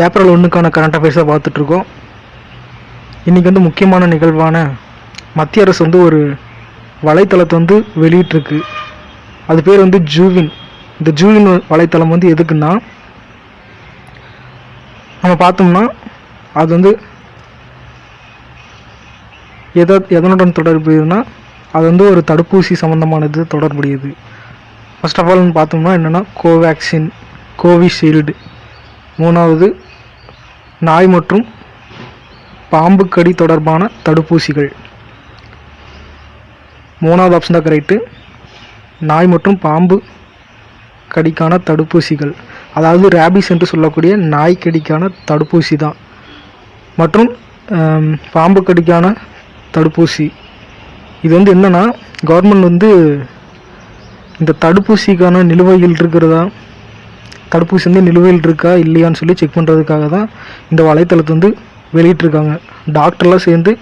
April 1க்கான current அஃபேர்ஸை பார்த்துட்ருக்கோம். இன்றைக்கி முக்கியமான நிகழ்வான மத்திய அரசு ஒரு வலைத்தளத்தை வெளியிட்டிருக்கு. அது பேர் ஜூவின். இந்த ஜூவின் வலைத்தளம் எதுக்குன்னா, நம்ம பார்த்தோம்னா அது எதனுடன் தொடர்புடையதுன்னா, அது ஒரு தடுப்பூசி சம்மந்தமானது தொடர்புடையது. ஃபர்ஸ்ட் ஆஃப் ஆல் பார்த்தோம்னா என்னென்னா கோவேக்சின், கோவிஷீல்டு, 3வது நாய் மற்றும் பாம்பு கடி தொடர்பான தடுப்பூசிகள். 3வது ஆப்ஷன் தான் கரெக்டு. நாய் மற்றும் பாம்பு கடிக்கான தடுப்பூசிகள், அதாவது ரேபிஸ் என்று சொல்லக்கூடிய நாய் கடிக்கான தடுப்பூசி தான். மற்றும் பாம்பு கடிக்கான தடுப்பூசி. இது என்னென்னா கவர்மெண்ட் இந்த தடுப்பூசிக்கான நிலுவையில் இருக்கிறதா, தடுப்பூசி நிலுவையில் இருக்கா இல்லையான்னு சொல்லி செக் பண்ணுறதுக்காக தான் இந்த வலைத்தளத்தை வெளியிட்டிருக்காங்க. டாக்டர்லாம் சேர்ந்து